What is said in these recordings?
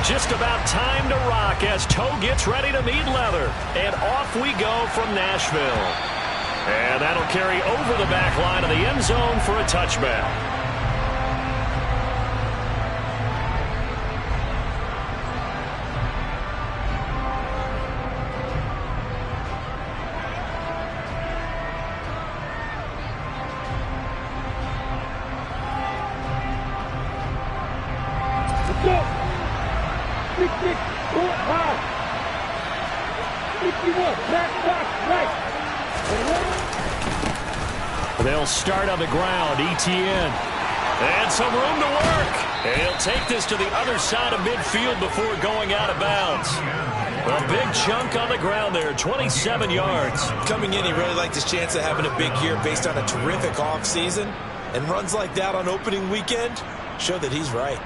Just about time to rock as toe gets ready to meet leather. And off we go from Nashville. And that'll carry over the back line of the end zone for a touchback. They'll start on the ground. Etienne. And some room to work. And he'll take this to the other side of midfield before going out of bounds. A big chunk on the ground there, 27 yards. Coming in, he really liked his chance of having a big year based on a terrific offseason. And runs like that on opening weekend show that he's right.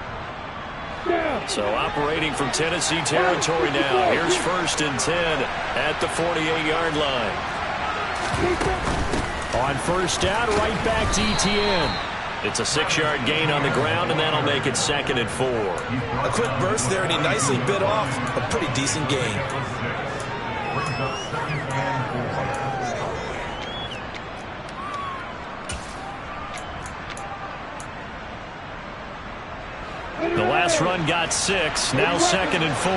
So operating from Tennessee territory now. Here's 1st and 10 at the 48-yard line. On 1st down, right back to Etienne. It's a 6-yard gain on the ground, and that'll make it 2nd and 4. A quick burst there, and he nicely bit off a pretty decent gain. The last run got 6. Now 2nd and 4.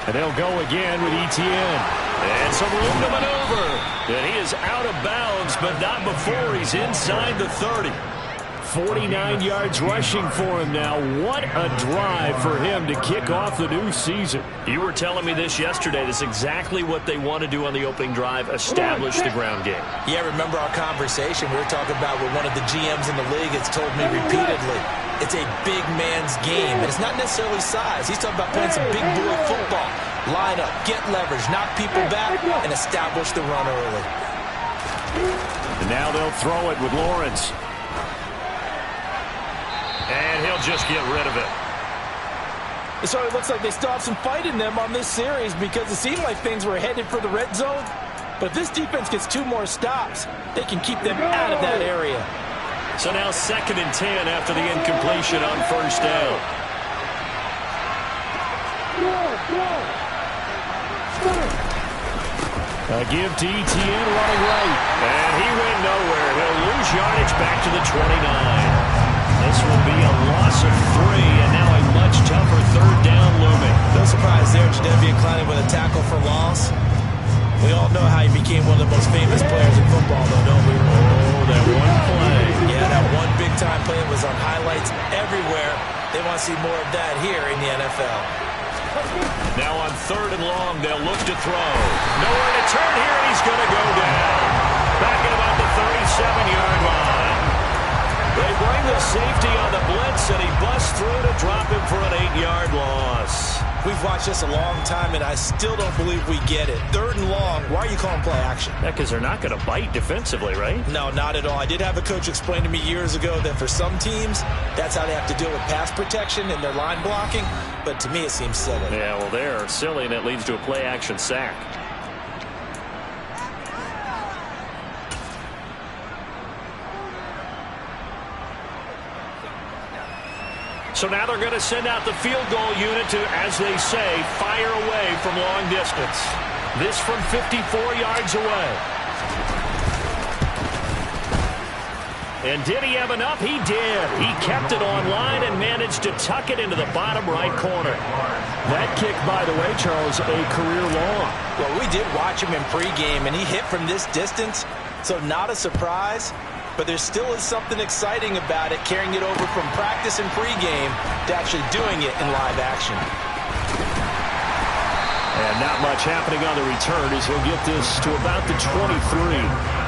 And they'll go again with Etienne. And some room to maneuver. And he is out of bounds, but not before he's inside the 30. 49 yards rushing for him now. What a drive for him to kick off the new season. You were telling me this yesterday. This is exactly what they want to do on the opening drive, establish the ground game. Yeah, remember our conversation we were talking about with one of the GMs in the league has told me repeatedly. It's a big man's game, and it's not necessarily size. He's talking about playing some big boy football. Line up, get leverage, knock people back, and establish the run early. And now they'll throw it with Lawrence. And he'll just get rid of it. So it looks like they still have some fight in them on this series because it seemed like things were headed for the red zone. But if this defense gets 2 more stops, they can keep them out of that area. So now 2nd and 10 after the incompletion on 1st down. A give to Etienne running right. And he went nowhere. He'll lose yardage back to the 29. This will be a loss of 3, and now a much tougher 3rd down looming. No surprise there, Jadeveon Clowney with a tackle for loss. We all know how he became one of the most famous players in football, though, don't we? Oh, that one play. Yeah, that one big-time play was on highlights everywhere. They want to see more of that here in the NFL. Now on 3rd and long, they'll look to throw. Nowhere to turn here, and he's going to go down. Back at about the 37-yard line. They bring the safety on the blitz, and he busts through to drop him for an 8-yard loss. We've watched this a long time, and I still don't believe we get it. 3rd and long, why are you calling play action? Yeah, because they're not going to bite defensively, right? No, not at all. I did have a coach explain to me years ago that for some teams, that's how they have to deal with pass protection and their line blocking. But to me, it seems silly. Yeah, well, they're silly, and it leads to a play action sack. So now they're going to send out the field goal unit to, as they say, fire away from long distance. This from 54 yards away. And did he have enough? He did. He kept it on line and managed to tuck it into the bottom right corner. That kick, by the way, Charles, a career long. Well, we did watch him in pregame, and he hit from this distance, so not a surprise. But there still is something exciting about it, carrying it over from practice and pregame to actually doing it in live action. And not much happening on the return as he'll get this to about the 23.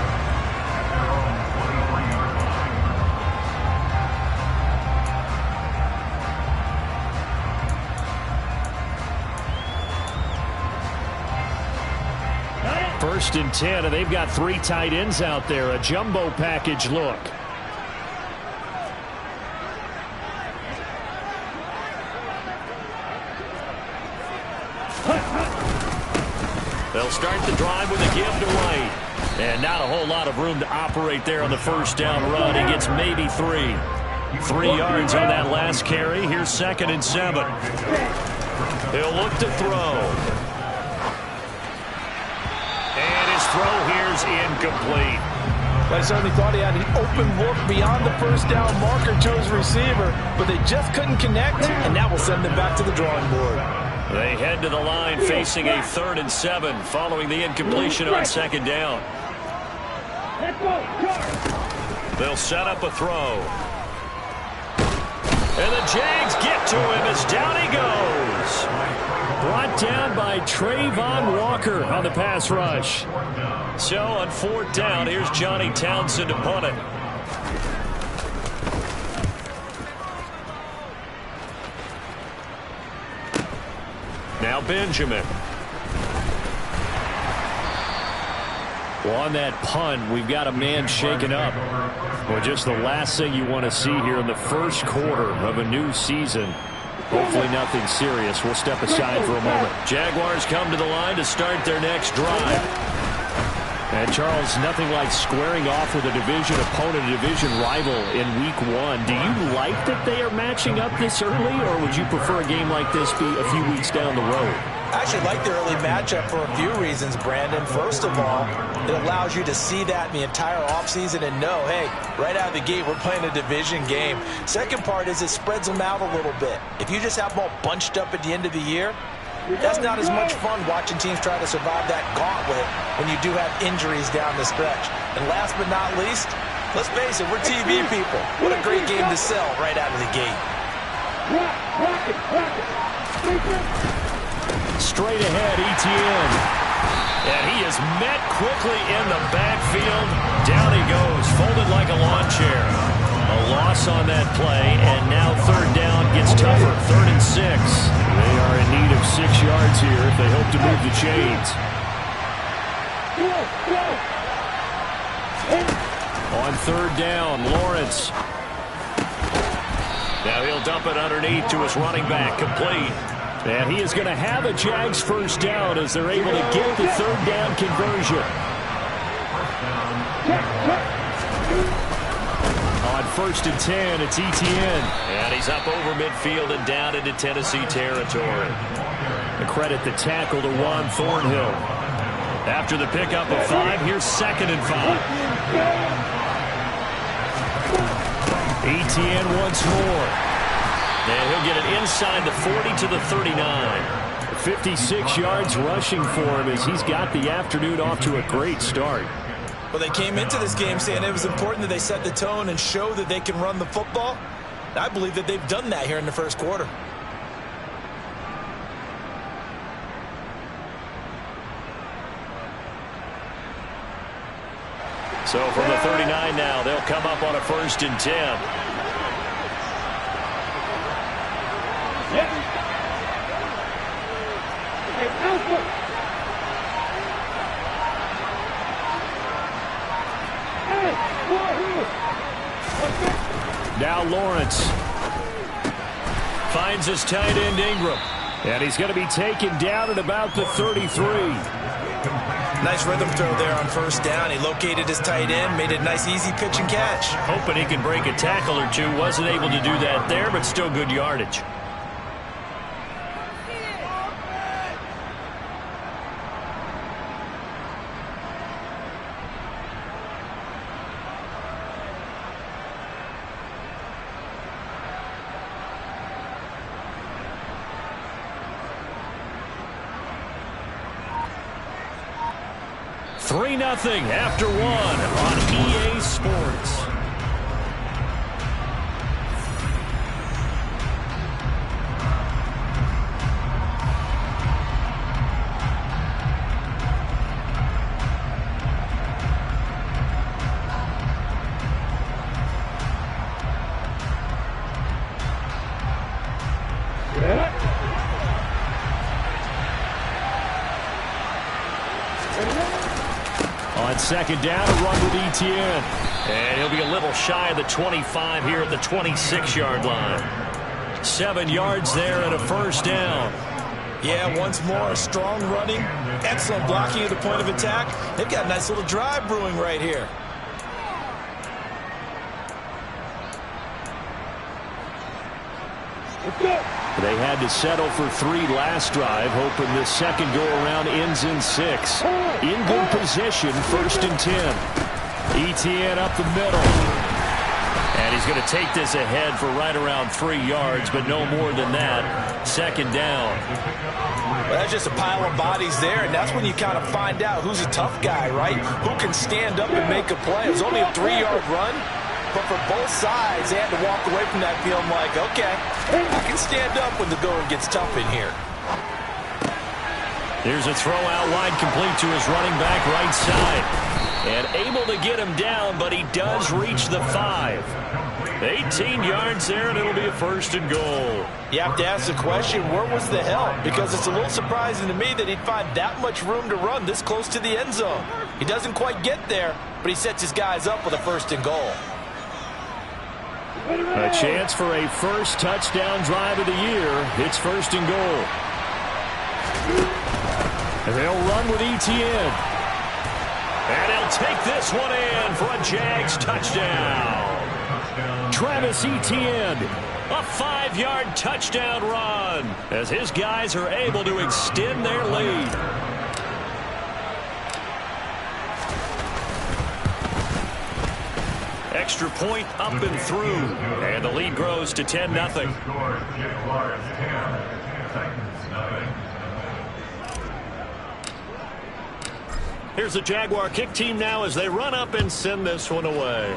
First and 10, and they've got 3 tight ends out there. A jumbo package look. They'll start the drive with a give to White. And not a whole lot of room to operate there on the first down run. He gets maybe 3. 3 yards on that last carry. Here's 2nd and 7. He'll look to throw. And his throw here's incomplete. I certainly thought he had an open look beyond the first down marker to his receiver, but they just couldn't connect, and that will send them back to the drawing board. They head to the line facing a 3rd and 7 following the incompletion on 2nd down. They'll set up a throw. And the Jags get to him as down he goes. Brought down by Trayvon Walker on the pass rush. So on 4th down, here's Johnny Townsend to punt it. Now Benjamin. Well, on that punt, we've got a man shaken up. Well, just the last thing you want to see here in the first quarter of a new season. Hopefully nothing serious. We'll step aside for a moment. Jaguars come to the line to start their next drive. And, Charles, nothing like squaring off with a division opponent, a division rival in Week 1. Do you like that they are matching up this early, or would you prefer a game like this be a few weeks down the road? I actually like the early matchup for a few reasons, Brandon. First of all, it allows you to see that in the entire offseason and know, hey, right out of the gate, we're playing a division game. Second part is it spreads them out a little bit. If you just have them all bunched up at the end of the year, that's not as much fun watching teams try to survive that gauntlet when you do have injuries down the stretch. And last but not least, let's face it, we're TV people. What a great game to sell right out of the gate. Straight ahead, Etienne. And he is met quickly in the backfield. Down he goes, folded like a lawn chair. A loss on that play, and now 3rd down gets tougher. 3rd and 6. They are in need of 6 yards here if they hope to move the chains. On 3rd down, Lawrence. Now he'll dump it underneath to his running back, complete. And he is going to have a Jags first down as they're able to get the 3rd down conversion. On 1st and 10, it's Etienne. And he's up over midfield and down into Tennessee territory. A credit the tackle to Juan Thornhill. After the pickup of 5, here's 2nd and 5. Etienne once more. And he'll get it inside the 40 to the 39. 56 yards rushing for him as he's got the afternoon off to a great start. Well, they came into this game saying it was important that they set the tone and show that they can run the football. I believe that they've done that here in the first quarter. So from the 39 now, they'll come up on a 1st and 10. Now Lawrence finds his tight end Ingram. And he's going to be taken down at about the 33. Nice rhythm throw there on 1st down. He located his tight end, made a nice easy pitch and catch. Hoping he can break a tackle or two. Wasn't able to do that there, but still good yardage. Nothing after 1 on EA Sports. On 2nd down, a run with Etienne. And he'll be a little shy of the 25 here at the 26-yard line. 7 yards there and a 1st down. Yeah, once more, strong running, excellent blocking at the point of attack. They've got a nice little drive brewing right here. They had to settle for 3 last drive, hoping this second go-around ends in 6. In good position, 1st and 10. Etienne up the middle. And he's going to take this ahead for right around 3 yards, but no more than that. 2nd down. Well, that's just a pile of bodies there, and that's when you kind of find out who's a tough guy, right? Who can stand up and make a play. It was only a 3-yard run. But for both sides, they had to walk away from that field like, okay, I can stand up when the going gets tough in here. Here's a throw out wide, complete to his running back right side. And able to get him down, but he does reach the 5. 18 yards there, and it'll be a 1st and goal. You have to ask the question, where was the help? Because it's a little surprising to me that he'd find that much room to run this close to the end zone. He doesn't quite get there, but he sets his guys up with a 1st and goal. A chance for a first touchdown drive of the year. It's 1st and goal. And they'll run with Etienne. And he'll take this one in for a Jags touchdown. Travis Etienne, a 5-yard touchdown run as his guys are able to extend their lead. Extra point up and through, and the lead grows to 10-0. Here's the Jaguar kick team now as they run up and send this one away.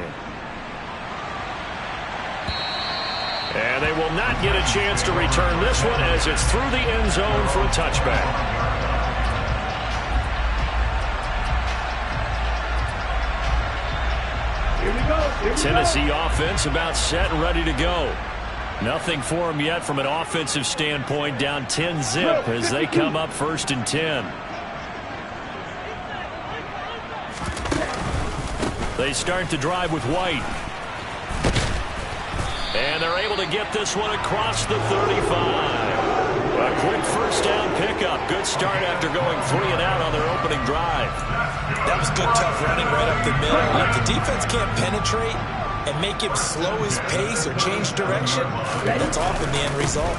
And they will not get a chance to return this one as it's through the end zone for a touchback. Tennessee offense about set and ready to go. Nothing for them yet from an offensive standpoint, down 10-zip as they come up 1st and 10. They start to drive with White. And they're able to get this one across the 35. A quick 1st down pickup. Good start after going 3 and out on their opening drive. That was good, tough running right up the middle. If the defense can't penetrate and make him slow his pace or change direction, that's often the end result.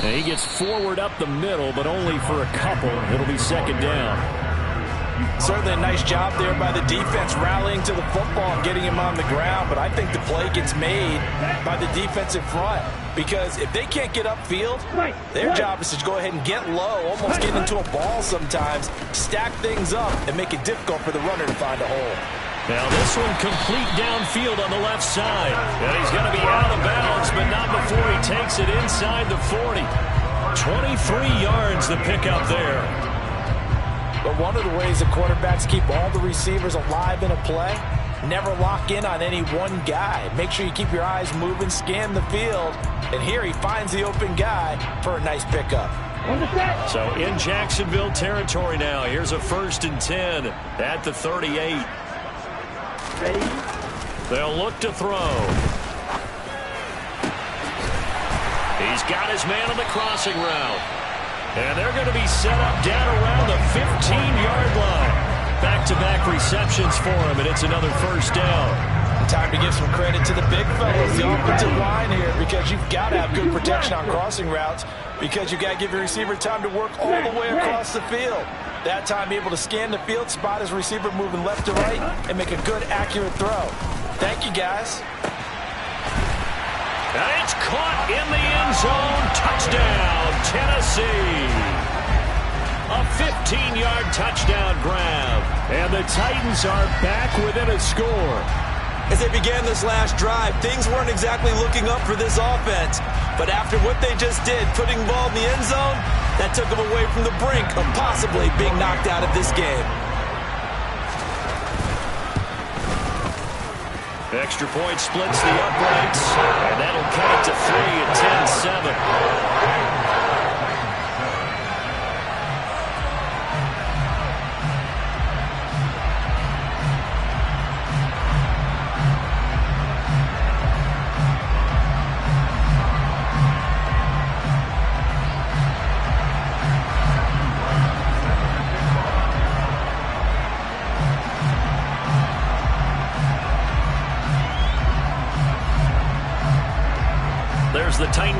And he gets forward up the middle, but only for a couple. It'll be 2nd down. Certainly a nice job there by the defense rallying to the football and getting him on the ground, but I think the play gets made by the defensive front because if they can't get upfield, their job is to go ahead and get low, almost get into a ball sometimes, stack things up, and make it difficult for the runner to find a hole. Now this one complete downfield on the left side. And he's going to be out of bounds, but not before he takes it inside the 40. 23 yards the pickup there. But one of the ways the quarterbacks keep all the receivers alive in a play, never lock in on any one guy. Make sure you keep your eyes moving, scan the field, and here he finds the open guy for a nice pickup. So in Jacksonville territory now, here's a 1st and 10 at the 38. Ready? They'll look to throw. He's got his man on the crossing route. And they're going to be set up down around the 15-yard line. Back-to-back receptions for him, and it's another 1st down. Time to give some credit to the big fellas, the offensive line here, because you've got to have good protection on crossing routes because you've got to give your receiver time to work all the way across the field. That time, able to scan the field, spot his receiver moving left to right, and make a good, accurate throw. Thank you, guys. And it's caught in the end zone. Touchdown, Tennessee. A 15-yard touchdown grab. And the Titans are back within a score. As they began this last drive, things weren't exactly looking up for this offense. But after what they just did, putting the ball in the end zone, that took them away from the brink of possibly being knocked out of this game. Extra point splits the uprights, and that'll cut it to 3 at 10-7.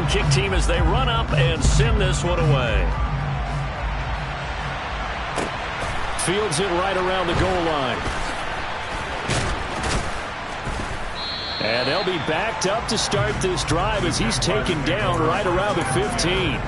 kick team as they run up and send this one away. Fields it right around the goal line. And they'll be backed up to start this drive as he's taken down right around the 15.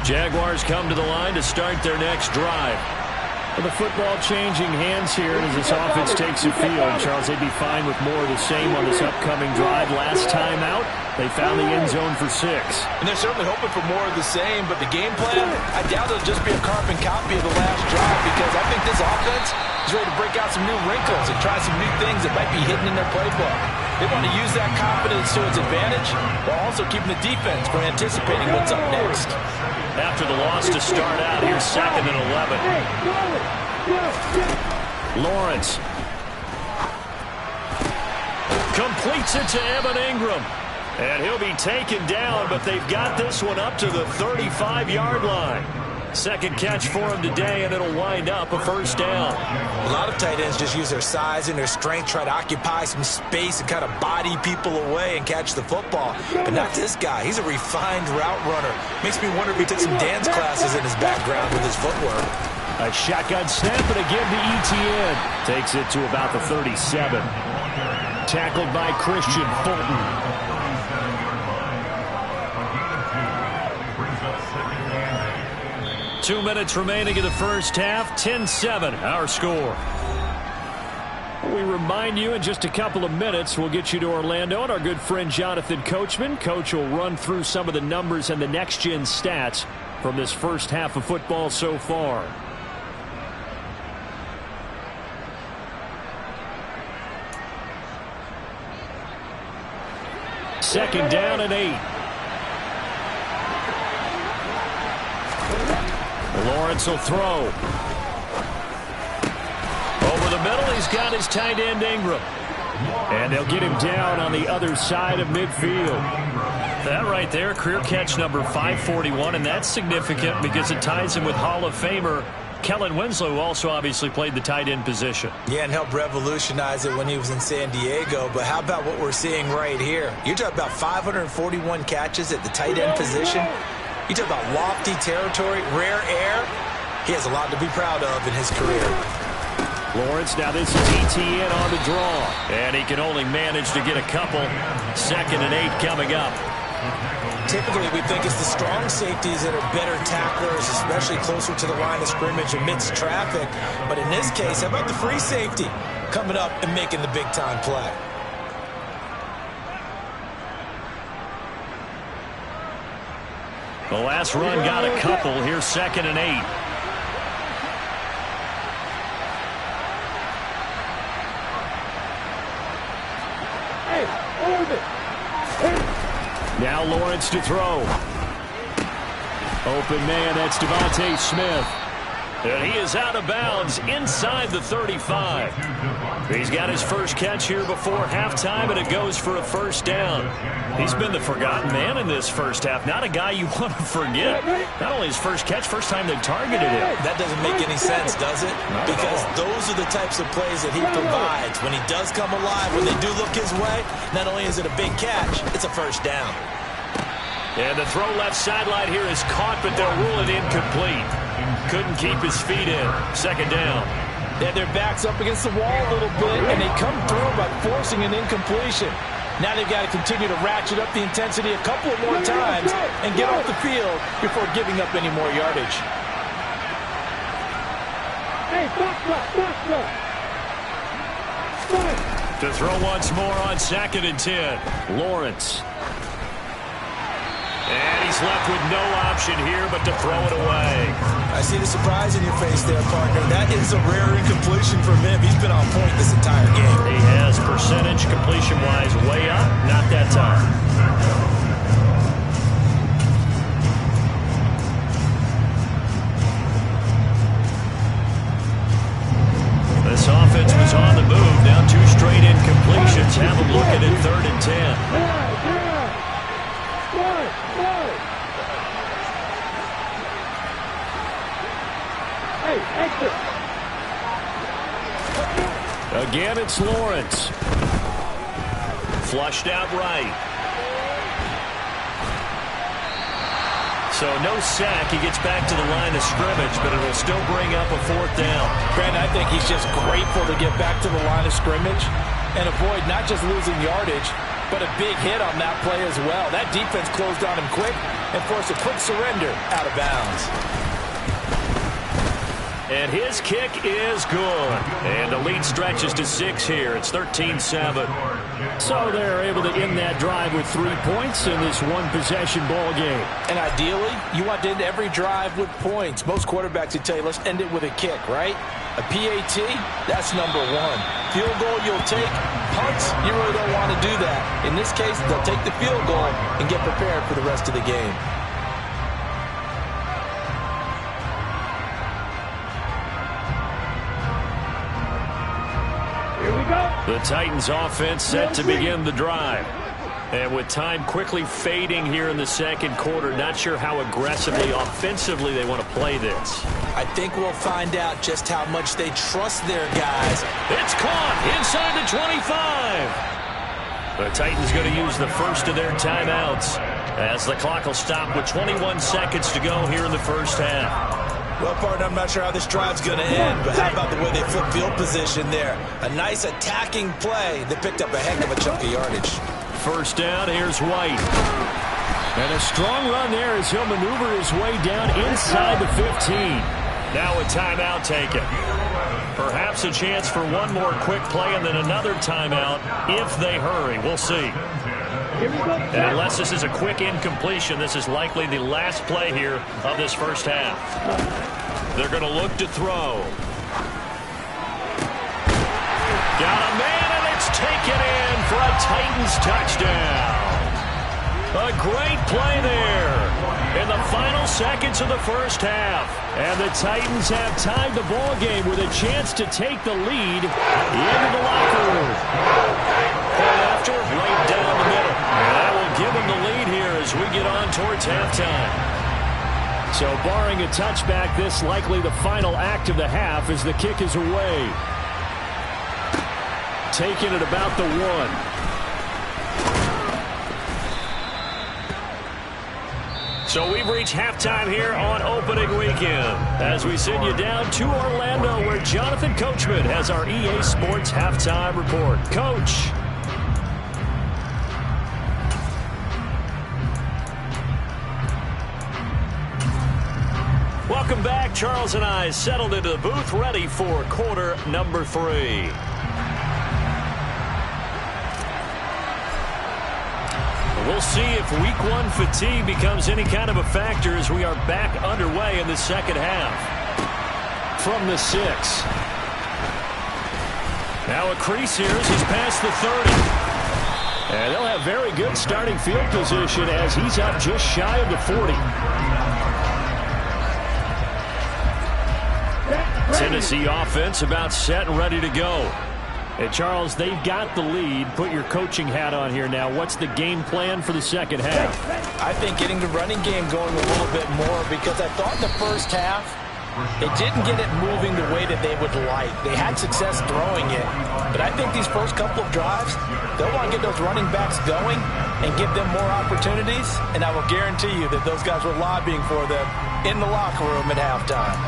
Jaguars come to the line to start their next drive. Well, the football changing hands here as this offense takes the field. Charles, they'd be fine with more of the same on this upcoming drive. Last time out, they found the end zone for 6. And they're certainly hoping for more of the same, but the game plan, I doubt it'll just be a carbon copy of the last drive because I think this offense is ready to break out some new wrinkles and try some new things that might be hidden in their playbook. They want to use that confidence to its advantage while also keeping the defense from anticipating what's up next. After the loss to start out, here's 2nd and 11. Lawrence completes it to Evan Ingram. And he'll be taken down, but they've got this one up to the 35-yard line. Second catch for him today, and it'll wind up a first down. A lot of tight ends just use their size and their strength, try to occupy some space and kind of body people away and catch the football. But not this guy. He's a refined route runner. Makes me wonder if he took some dance classes in his background with his footwork. A shotgun snap and again to ETN. Takes it to about the 37. Tackled by Christian Fulton. 2 minutes remaining in the first half. 10-7, our score. We remind you in just a couple of minutes we'll get you to Orlando and our good friend Jonathan Coachman. Coach will run through some of the numbers and the next-gen stats from this first half of football so far. Second down and 8. Lawrence will throw. Over the middle, he's got his tight end Ingram. And they'll get him down on the other side of midfield. That right there, career catch number 541, and that's significant because it ties him with Hall of Famer Kellen Winslow, who also obviously played the tight end position. Yeah, and helped revolutionize it when he was in San Diego. But how about what we're seeing right here? You're talking about 541 catches at the tight end position. You talk about lofty territory, rare air. He has a lot to be proud of in his career. Lawrence, now this is ETN on the draw. And he can only manage to get a couple. 2nd and 8 coming up. Typically, we think it's the strong safeties that are better tacklers, especially closer to the line of scrimmage amidst traffic. But in this case, how about the free safety coming up and making the big-time play? The last run got a couple. Here's 2nd and 8. Now Lawrence to throw. Open man, that's Devontae Smith. And he is out of bounds inside the 35. He's got his first catch here before halftime, and it goes for a first down. He's been the forgotten man in this first half. Not a guy you want to forget. Not only his first catch, first time they targeted him. That doesn't make any sense, does it? Because those are the types of plays that he provides. When he does come alive, when they do look his way, not only is it a big catch, it's a first down. And the throw left sideline here is caught, but they'll rule it incomplete. Couldn't keep his feet in. 2nd down. They had their backs up against the wall a little bit, and they come through by forcing an incompletion. Now they've got to continue to ratchet up the intensity a couple of more times and get off the field before giving up any more yardage. To throw once more on 2nd and 10. Lawrence. And he's left with no option here but to throw it away. I see the surprise in your face there, partner. That is a rare incompletion from him. He's been on point this entire game. He has percentage completion-wise way up. Not that time. This offense was on the move. Now 2 straight incompletions. Have them looking at 3rd and 10. Again, it's Lawrence. Flushed out right. So no sack. He gets back to the line of scrimmage, but it'll still bring up a 4th down. Brandon, I think he's just grateful to get back to the line of scrimmage and avoid not just losing yardage, but a big hit on that play as well. That defense closed on him quick and forced a quick surrender out of bounds. And his kick is good. And the lead stretches to 6 here. It's 13-7. So they're able to end that drive with 3 points in this one-possession ball game. And ideally, you want to end every drive with points. Most quarterbacks would tell you, let's end it with a kick, right? A PAT, that's number 1. Field goal you'll take. Punts, you really don't want to do that. In this case, they'll take the field goal and get prepared for the rest of the game. The Titans offense set to begin the drive. And with time quickly fading here in the second quarter, not sure how aggressively, offensively they want to play this. I think we'll find out just how much they trust their guys. It's caught inside the 25. The Titans going to use the first of their timeouts as the clock will stop with 21 seconds to go here in the first half. Well, partner, I'm not sure how this drive's going to end, but how about the way they flip field position there? A nice attacking play that picked up a heck of a chunk of yardage. First down, here's White. And a strong run there as he'll maneuver his way down inside the 15. Now a timeout taken. Perhaps a chance for one more quick play and then another timeout if they hurry. We'll see. And unless this is a quick incompletion, this is likely the last play here of this first half. They're going to look to throw. Got a man, and it's taken in for a Titans touchdown. A great play there in the final seconds of the first half. And the Titans have tied the ball game with a chance to take the lead into the locker room. And after, right down the middle. And that will give them the lead here as we get on towards halftime. So barring a touchback, this likely the final act of the half as the kick is away. Taken at about the 1. So we've reached halftime here on opening weekend as we send you down to Orlando where Jonathan Coachman has our EA Sports halftime report. Coach. Welcome back. Charles and I settled into the booth ready for quarter number 3. We'll see if week 1 fatigue becomes any kind of a factor as we are back underway in the second half. From the 6. Now a crease here as he's past the 30. And they'll have very good starting field position as he's up just shy of the 40. Tennessee offense about set and ready to go. And Charles, they've got the lead. Put your coaching hat on here now. What's the game plan for the second half? I think getting the running game going a little bit more because I thought in the first half they didn't get it moving the way that they would like. They had success throwing it. But I think these first couple of drives, they'll want to get those running backs going and give them more opportunities. And I will guarantee you that those guys were lobbying for them in the locker room at halftime.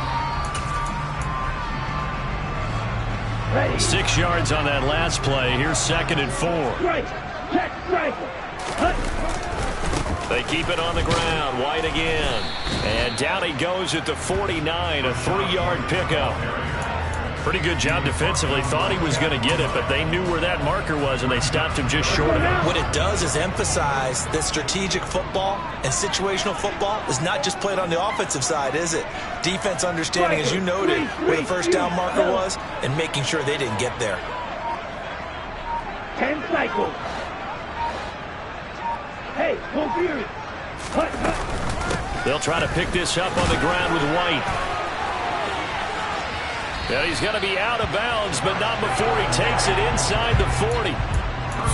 6 yards on that last play. Here's 2nd and 4. They keep it on the ground. White again. And down he goes at the 49. A 3-yard pickup. Pretty good job defensively. Thought he was going to get it, but they knew where that marker was, and they stopped him just short of it. What it does is emphasize that strategic football and situational football is not just played on the offensive side, is it? Defense understanding, as you noted, where the first down marker was and making sure they didn't get there. 10 cycles. Hey, hold here. They'll try to pick this up on the ground with White. Yeah, he's going to be out of bounds, but not before he takes it inside the 40.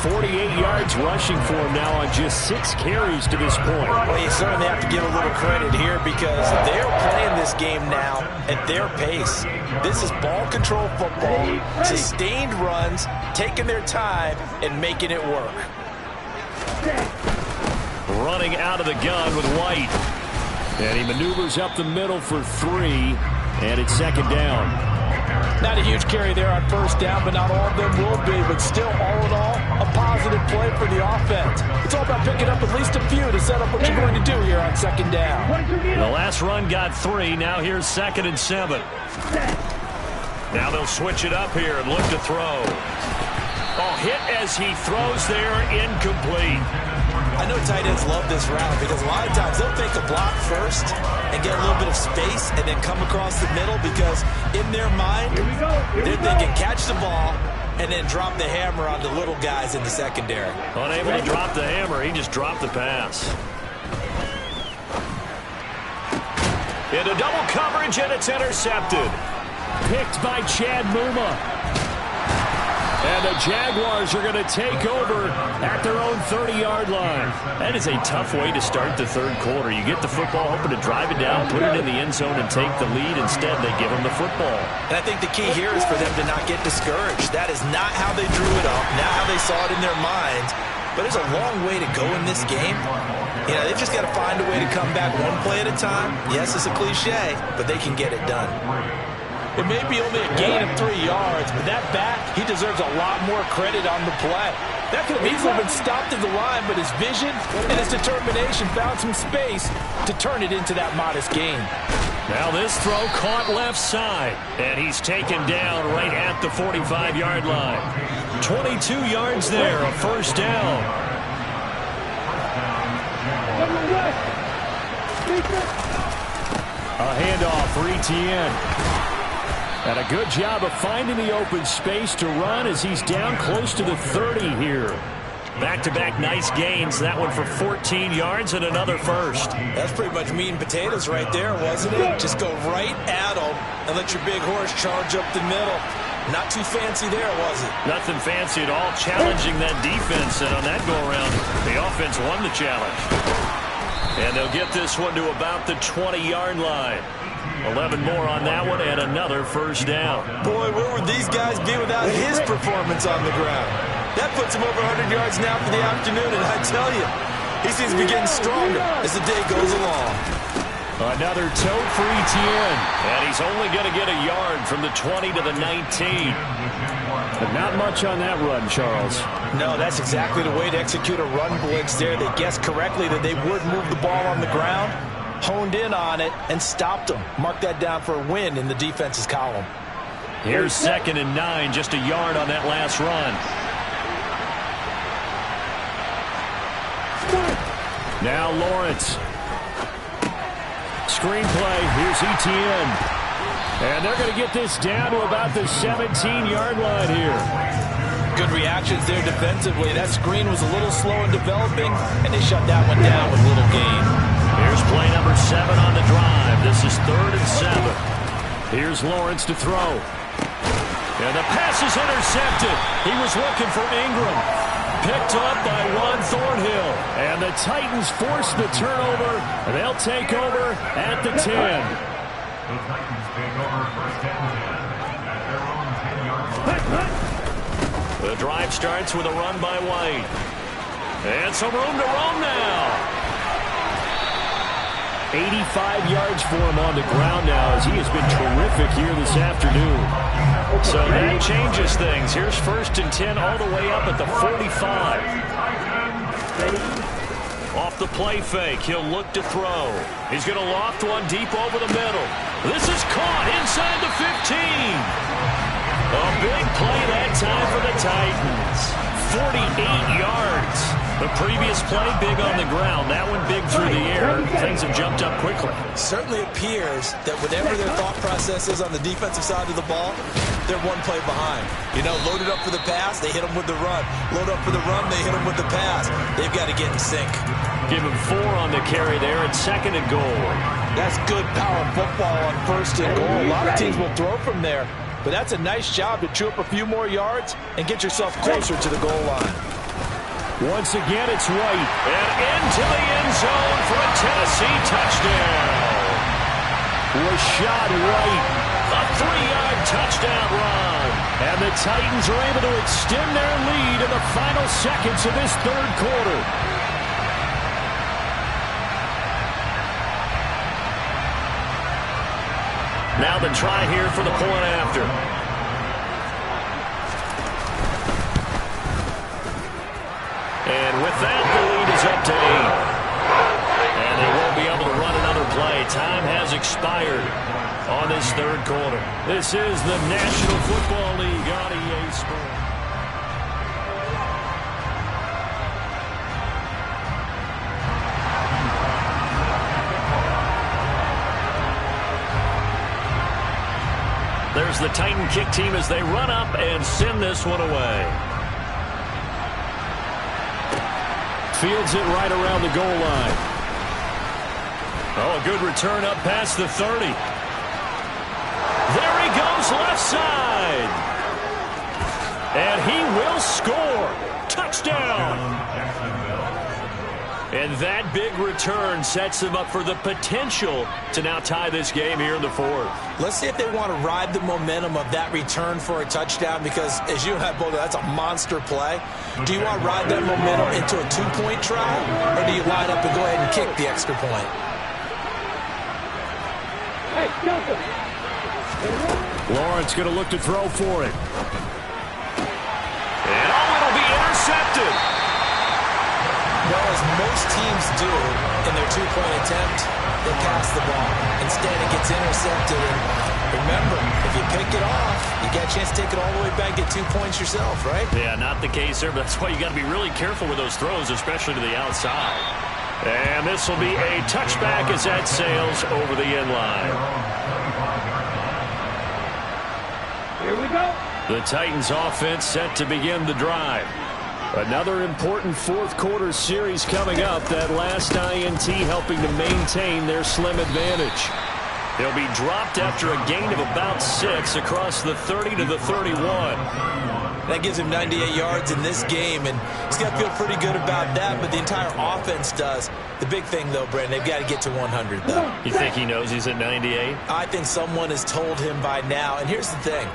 48 yards rushing for him now on just 6 carries to this point. Well, you certainly have to give a little credit here because they're playing this game now at their pace. This is ball control football, sustained runs, taking their time and making it work. Running out of the gun with White. And he maneuvers up the middle for 3, and it's 2nd down. Not a huge carry there on 1st down, but not all of them will be. But still, all in all, a positive play for the offense. It's all about picking up at least a few to set up what you're going to do here on 2nd down. The last run got 3. Now here's 2nd and 7. Now they'll switch it up here and look to throw. Oh, hit as he throws there, incomplete. I know tight ends love this route because a lot of times they'll take a block first and get a little bit of space and then come across the middle because in their mind, they're thinking catch the ball and then drop the hammer on the little guys in the secondary. Unable to drop the hammer, he just dropped the pass. Into double coverage, and it's intercepted. Picked by Chad Muma. And the Jaguars are going to take over at their own 30-yard line. That is a tough way to start the 3rd quarter. You get the football, hoping to drive it down, put it in the end zone, and take the lead. Instead, they give them the football. And I think the key here is for them to not get discouraged. That is not how they drew it up, not how they saw it in their minds. But there's a long way to go in this game. You know, they've just got to find a way to come back one play at a time. Yes, it's a cliche, but they can get it done. It may be only a gain of 3 yards, but that back, he deserves a lot more credit on the play. That could have easily been stopped at the line, but his vision and his determination found some space to turn it into that modest gain. Now this throw caught left side, and he's taken down right at the 45-yard line. 22 yards there, a 1st down. A handoff for Etienne. And a good job of finding the open space to run as he's down close to the 30 here. Back-to-back nice gains. That one for 14 yards and another 1st. That's pretty much meat and potatoes right there, wasn't it? Just go right at them and let your big horse charge up the middle. Not too fancy there, was it? Nothing fancy at all. Challenging that defense, and on that go-around, the offense won the challenge. And they'll get this one to about the 20-yard line. 11 more on that one, and another 1st down. Boy, where would these guys be without his performance on the ground? That puts him over 100 yards now for the afternoon, and I tell you, he seems to be getting stronger as the day goes along. Another tote for Etienne. And he's only going to get a yard from the 20 to the 19. But not much on that run, Charles. No, that's exactly the way to execute a run blitz there. They guessed correctly that they would move the ball on the ground, honed in on it, and stopped them. Mark that down for a win in the defense's column. Here's 2nd and 9, just a yard on that last run. Now Lawrence. Screenplay, here's Etienne. And they're going to get this down to about the 17-yard line here. Good reactions there defensively. That screen was a little slow in developing, and they shut that one down with little gain. Here's play number 7 on the drive. This is 3rd and 7. Here's Lawrence to throw. And the pass is intercepted. He was looking for Ingram. Picked up by Juan Thornhill. And the Titans force the turnover. And they'll take over at the 10. The Titans take over 1st and 10 at their own 10-yard line. The drive starts with a run by White. And some room to roam now. 85 yards for him on the ground now as he has been terrific here this afternoon. So that changes things. Here's 1st and 10 all the way up at the 45. Off the play fake, he'll look to throw. He's going to loft one deep over the middle. This is caught inside the 15. A big play that time for the Titans. 48 yards. The previous play, big on the ground. That one big through the air. Things have jumped up quickly. Certainly appears that whatever their thought process is on the defensive side of the ball, they're one play behind. You know, loaded up for the pass, they hit them with the run. Load up for the run, they hit them with the pass. They've got to get in sync. Give him 4 on the carry there at 2nd and goal. That's good power football on 1st and goal. A lot of teams will throw from there, but that's a nice job to chew up a few more yards and get yourself closer to the goal line. Once again, it's White. And into the end zone for a Tennessee touchdown. Rachaad White, a 3-yard touchdown run. And the Titans are able to extend their lead in the final seconds of this third quarter. Now the try here for the point after. And with that, the lead is up to 8. And they won't be able to run another play. Time has expired on this third quarter. This is the National Football League on EA Sports. There's the Titan kick team as they run up and send this one away. Fields it right around the goal line. Oh, a good return up past the 30. There he goes left side. And he will score. Touchdown. And that big return sets them up for the potential to now tie this game here in the fourth. Let's see if they want to ride the momentum of that return for a touchdown, because as you and I both know, that's a monster play. Do you want to ride that momentum into a two-point try, or do you line up and go ahead and kick the extra point? Lawrence going to look to throw for it. And oh, it'll be intercepted. Well, as most teams do in their two-point attempt, they pass the ball. Instead, it gets intercepted. And remember, if you pick it off, you get a chance to take it all the way back, get 2 points yourself, right? Yeah, not the case there, but that's why you got to be really careful with those throws, especially to the outside. And this will be a touchback as that sails over the end line. Here we go. The Titans offense set to begin the drive. Another important fourth quarter series coming up. That last INT helping to maintain their slim advantage. They'll be dropped after a gain of about 6 across the 30 to the 31. That gives him 98 yards in this game, and he's got to feel pretty good about that, but the entire offense does. The big thing, though, Brandon, they've got to get to 100, though. You think he knows he's at 98? I think someone has told him by now, and here's the thing.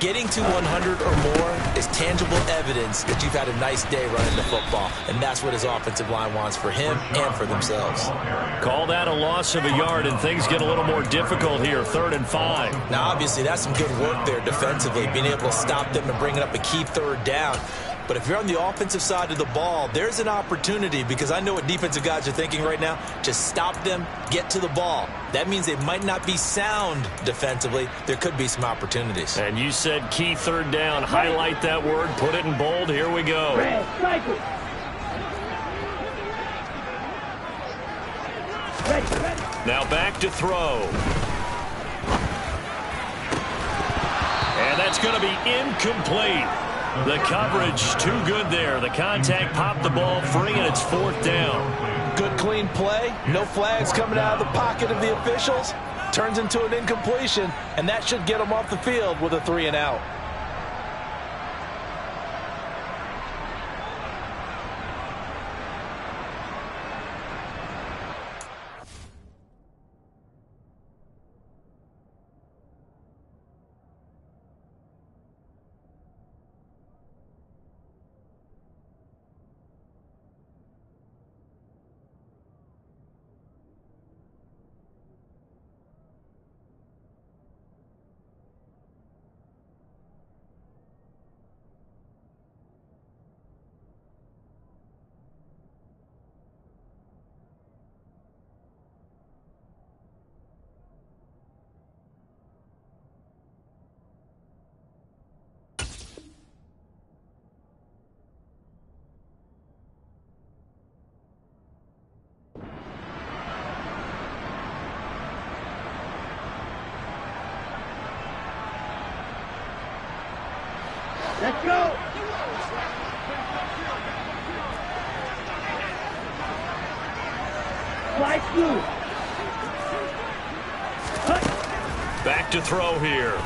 Getting to 100 or more is tangible evidence that you've had a nice day running the football, and that's what his offensive line wants for him and for themselves. Call that a loss of a yard, and things get a little more difficult here, 3rd and 5. Now, obviously, that's some good work there defensively, being able to stop them and bringing up a key third down. But if you're on the offensive side of the ball, there's an opportunity, because I know what defensive guys are thinking right now. Just stop them, get to the ball. That means they might not be sound defensively. There could be some opportunities. And you said key third down. Highlight that word, put it in bold. Here we go. Now back to throw. And that's going to be incomplete. The coverage too good there. The contact popped the ball free, and it's 4th down. Good, clean play. No flags coming out of the pocket of the officials. Turns into an incompletion, and that should get them off the field with a 3-and-out. Let's go. Fly through. Back to throw here.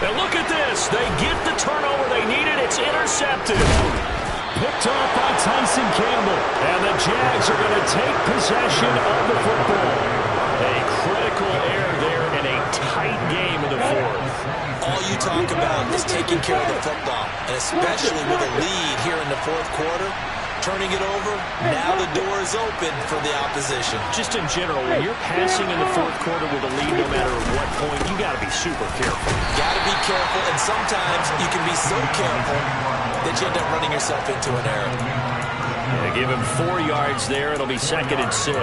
And look at this. They get the turnover they needed. It's intercepted. Picked off by Tyson Campbell. And the Jags are going to take possession of the football. A critical error there in a tight game in the fourth. All you talk about is taking care of the football, and especially with a lead here in the fourth quarter. Turning it over, now the door is open for the opposition. Just in general, when you're passing in the fourth quarter with a lead, no matter what point, you got to be super careful. Got to be careful, and sometimes you can be so careful that you end up running yourself into an error. They give him 4 yards there. It'll be 2nd and 6.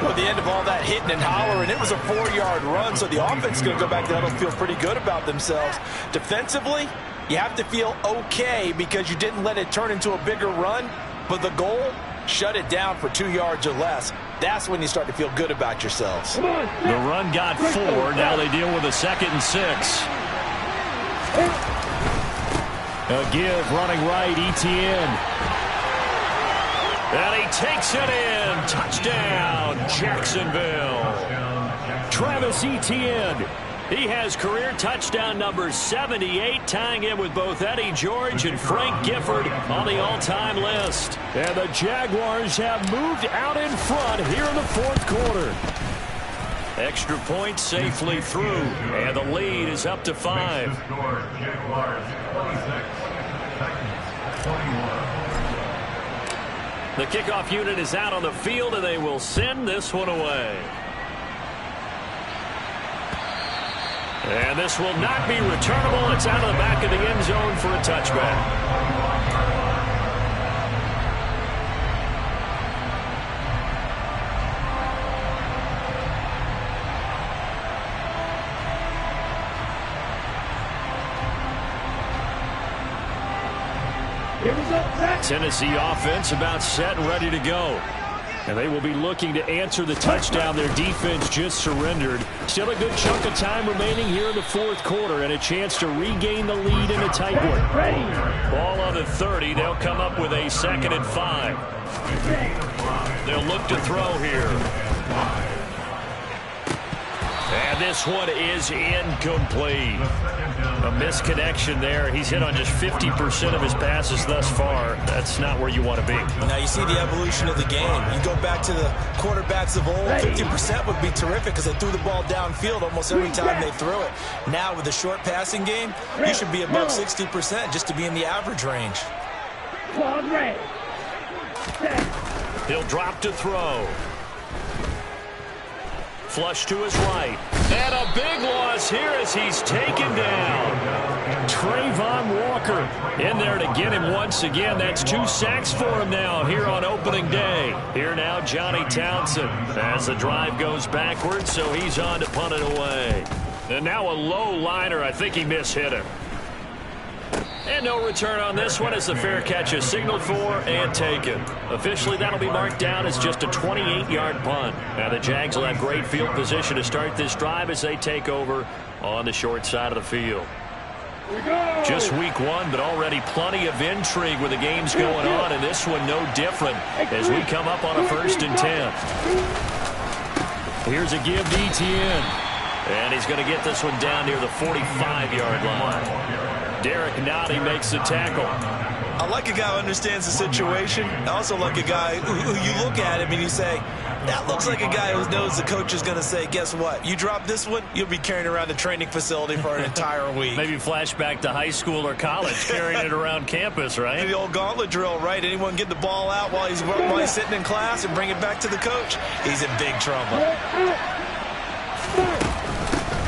Well, at the end of all that hitting and hollering, it was a 4-yard run, so the offense is going to go back there and feel pretty good about themselves. Defensively, you have to feel okay because you didn't let it turn into a bigger run. But the goal, shut it down for 2 yards or less. That's when you start to feel good about yourselves. The run got 4. Now they deal with a 2nd and 6. A give running right, Etienne. And he takes it in. Touchdown, Jacksonville. Travis Etienne. He has career touchdown number 78, tying him with both Eddie George and Frank Gifford on the all-time list. And the Jaguars have moved out in front here in the fourth quarter. Extra point safely through, and the lead is up to 5. Jaguars 26, Titans 21. The kickoff unit is out on the field, and they will send this one away. And this will not be returnable. It's out of the back of the end zone for a touchback. Tennessee offense about set and ready to go. And they will be looking to answer the touchdown their defense just surrendered. Still a good chunk of time remaining here in the fourth quarter and a chance to regain the lead in a tight one. Ball on the 30. They'll come up with a 2nd and 5. They'll look to throw here. And this one is incomplete. A misconnection there. He's hit on just 50% of his passes thus far. That's not where you want to be. Now you see the evolution of the game. You go back to the quarterbacks of old, 50% would be terrific because they threw the ball downfield almost every time they threw it. Now with the short passing game, you should be above 60% just to be in the average range. He'll drop to throw. Flush to his right. And a big loss here as he's taken down. Trayvon Walker in there to get him once again. That's 2 sacks for him now here on opening day. Here now, Johnny Townsend as the drive goes backwards, so he's on to punt it away. And now a low liner. I think he mishit him. And no return on this one as the fair catch is signaled for and taken. Officially, that'll be marked down as just a 28-yard punt. Now the Jags will have great field position to start this drive as they take over on the short side of the field. Just week 1, but already plenty of intrigue with the games going on, and this one no different as we come up on a 1st and 10. Here's a give to Etienne. And he's going to get this one down near the 45-yard line. Derek Nottie makes the tackle. I like a guy who understands the situation. I also like a guy who you look at him and you say, that looks like a guy who knows the coach is going to say, guess what? You drop this one, you'll be carrying around the training facility for an entire week. Maybe flashback to high school or college, carrying it around campus, right? The old gauntlet drill, right? Anyone get the ball out while he's sitting in class and bring it back to the coach? He's in big trouble.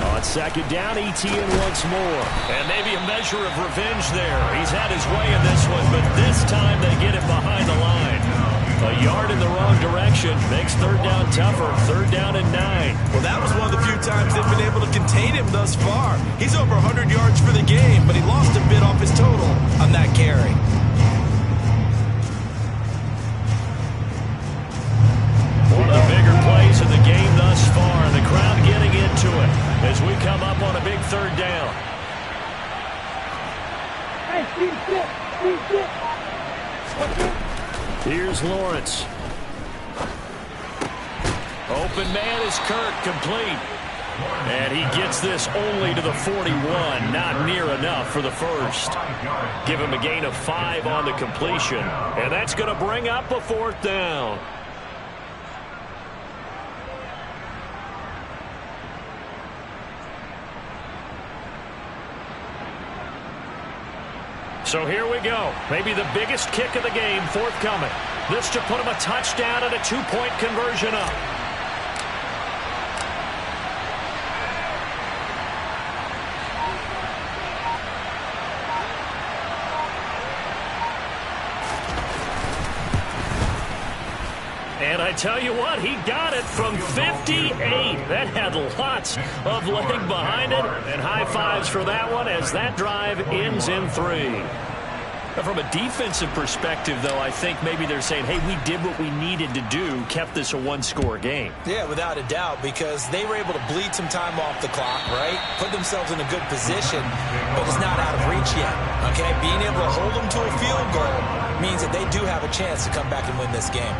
On 2nd down, Etienne once more. And maybe a measure of revenge there. He's had his way in this one, but this time they get it behind the line. A yard in the wrong direction makes 3rd down tougher. 3rd down and 9. Well, that was one of the few times they've been able to contain him thus far. He's over 100 yards for the game, but he lost a bit off his total on that carry. One of the bigger plays in the game thus far. The crowd getting into it as we come up on a big 3rd down. Here's Lawrence. Open man is Kirk, complete. And he gets this only to the 41. Not near enough for the first. Give him a gain of 5 on the completion. And that's going to bring up a 4th down. So here we go. Maybe the biggest kick of the game forthcoming. This to put him a touchdown and a 2-point conversion up. And I tell you what, he got it from 58. That had lots of leg behind it. And high fives for that one as that drive ends in 3. From a defensive perspective, though, I think maybe they're saying, hey, we did what we needed to do, kept this a 1-score game. Yeah, without a doubt, because they were able to bleed some time off the clock, right? Put themselves in a good position, but it's not out of reach yet, okay? Being able to hold them to a field goal means that they do have a chance to come back and win this game.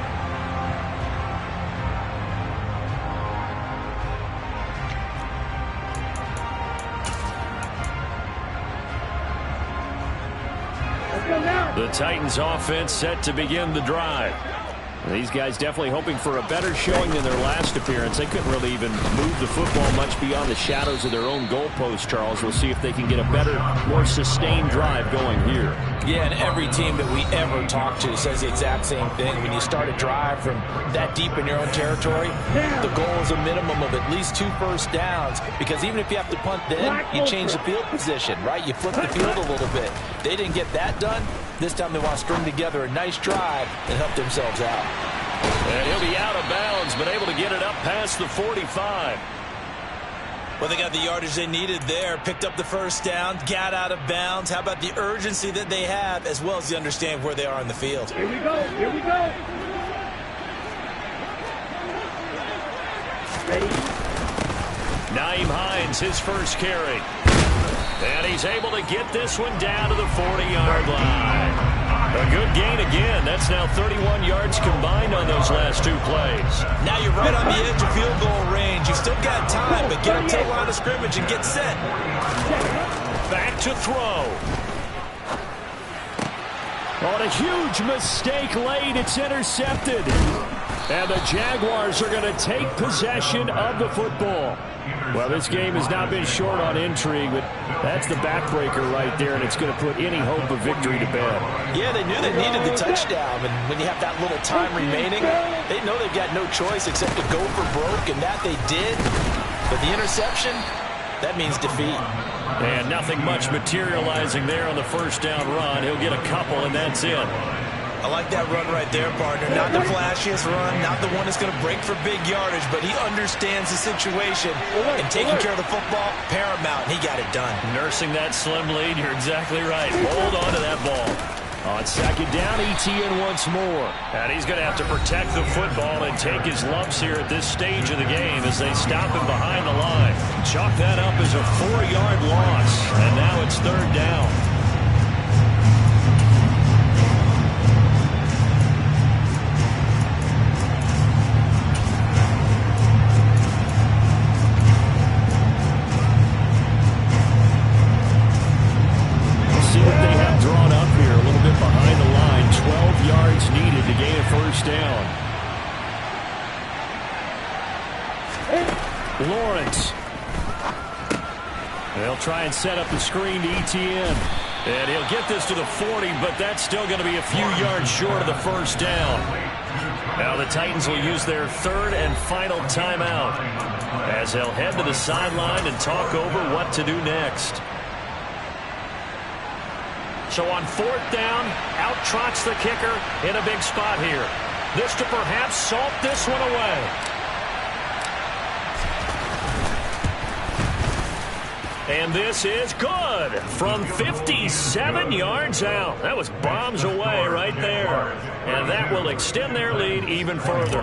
The Titans offense set to begin the drive. These guys definitely hoping for a better showing than their last appearance. They couldn't really even move the football much beyond the shadows of their own goalpost, Charles. We'll see if they can get a better, more sustained drive going here. Yeah, and every team that we ever talk to says the exact same thing. When you start a drive from that deep in your own territory, the goal is a minimum of at least 2 first downs, because even if you have to punt then, you change the field position, right? You flip the field a little bit. They didn't get that done. This time they want to string together a nice drive and help themselves out. And he'll be out of bounds, but able to get it up past the 45. Well, they got the yardage they needed there, picked up the first down, got out of bounds. How about the urgency that they have, as well as the understand where they are on the field? Here we go. Here we go. Ready? Nyheim Hines, his first carry. And he's able to get this one down to the 40-yard line. A good gain again. That's now 31 yards combined on those last 2 plays. Now you're right on the edge of field goal range. You've still got time, but get up to the line of scrimmage and get set. Back to throw. On a huge mistake late, it's intercepted. And the Jaguars are going to take possession of the football. Well, this game has not been short on intrigue, but that's the backbreaker right there, and it's going to put any hope of victory to bed. Yeah, they knew they needed the touchdown, and when you have that little time remaining, they know they've got no choice except to go for broke, and that they did. But the interception, that means defeat. And nothing much materializing there on the first down run. He'll get a couple, and that's it. I like that run right there, partner. Not the flashiest run, not the one that's going to break for big yardage, but he understands the situation, and taking care of the football, paramount, and he got it done. Nursing that slim lead, you're exactly right. Hold on to that ball. On second down, ETN once more. And he's going to have to protect the football and take his lumps here at this stage of the game as they stop him behind the line. Chalk that up as a 4-yard loss, and now it's 3rd down. Lawrence. They'll try and set up the screen to ETN. And he'll get this to the 40, but that's still going to be a few yards short of the first down. Now the Titans will use their 3rd and final timeout as they'll head to the sideline and talk over what to do next. So on 4th down, out trots the kicker in a big spot here. This to perhaps salt this one away. And this is good from 57 yards out. That was bombs away right there. And that will extend their lead even further.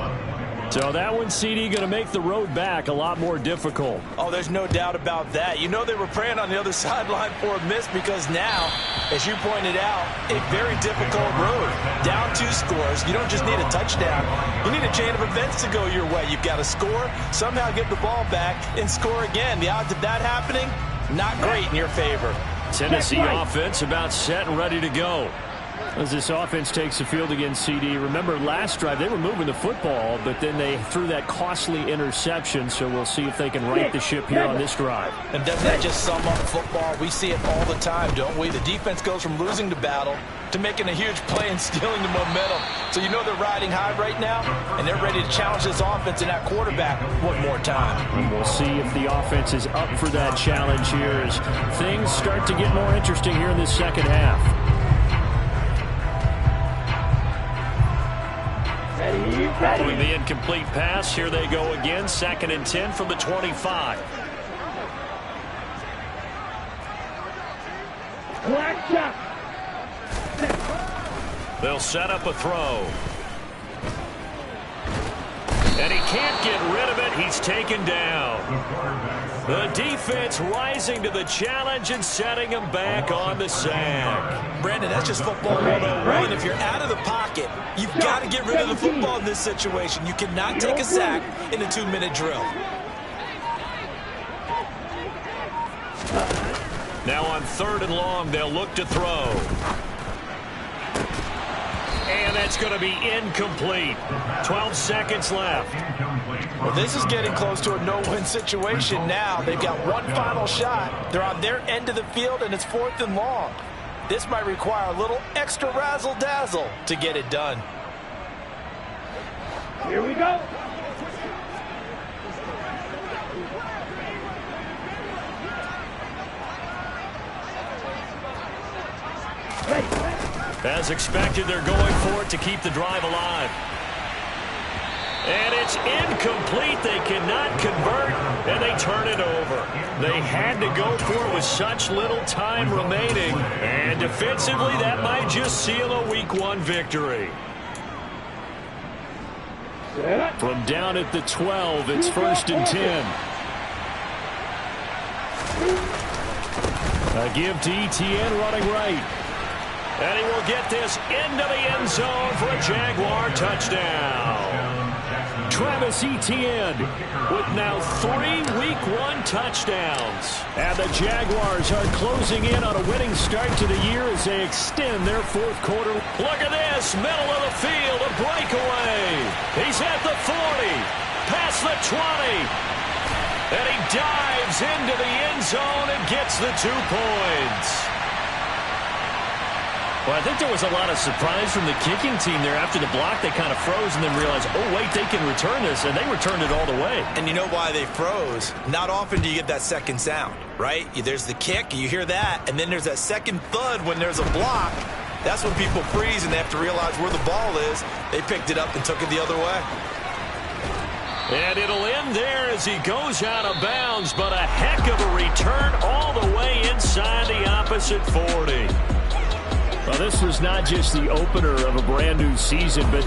So that one, CD, going to make the road back a lot more difficult. Oh, there's no doubt about that. You know they were praying on the other sideline for a miss because now, as you pointed out, a very difficult road. Down 2 scores. You don't just need a touchdown. You need a chain of events to go your way. You've got to score, somehow get the ball back, and score again. The odds of that happening, not great in your favor. Tennessee offense about set and ready to go. As this offense takes the field against CD. Remember, last drive, they were moving the football, but then they threw that costly interception, so we'll see if they can right the ship here on this drive. And doesn't that just sum up football? We see it all the time, don't we? The defense goes from losing the battle to making a huge play and stealing the momentum. So you know they're riding high right now, and they're ready to challenge this offense and that quarterback one more time. And we'll see if the offense is up for that challenge here as things start to get more interesting here in this second half. Following the incomplete pass, here they go again. 2nd and 10 from the 25. They'll set up a throw. And he can't get rid of it. He's taken down. The defense rising to the challenge and setting him back on the sack. Brandon, that's just football 101. If you're out of the pocket, you've got to get rid of the football in this situation. You cannot take a sack in a 2-minute drill. Now on 3rd and long, they'll look to throw. And that's going to be incomplete. 12 seconds left. Well, this is getting close to a no-win situation now. They've got one final shot. They're on their end of the field, and it's 4th and long. This might require a little extra razzle-dazzle to get it done. Here we go. As expected, they're going for it to keep the drive alive. And it's incomplete. They cannot convert, and they turn it over. They had to go for it with such little time remaining. And defensively, that might just seal a Week 1 victory. From down at the 12, it's 1st and 10. A give to Etienne running right. And he will get this into the end zone for a Jaguar touchdown. Travis Etienne with now 3 Week 1 touchdowns. And the Jaguars are closing in on a winning start to the year as they extend their 4th quarter. Look at this, middle of the field, a breakaway. He's at the 40, past the 20. And he dives into the end zone and gets the 2 points. Well, I think there was a lot of surprise from the kicking team there. After the block, they kind of froze and then realized, oh, wait, they can return this, and they returned it all the way. And you know why they froze? Not often do you get that second sound, right? There's the kick, you hear that, and then there's that second thud when there's a block. That's when people freeze and they have to realize where the ball is. They picked it up and took it the other way. And it'll end there as he goes out of bounds, but a heck of a return all the way inside the opposite 40. Well, this was not just the opener of a brand new season, but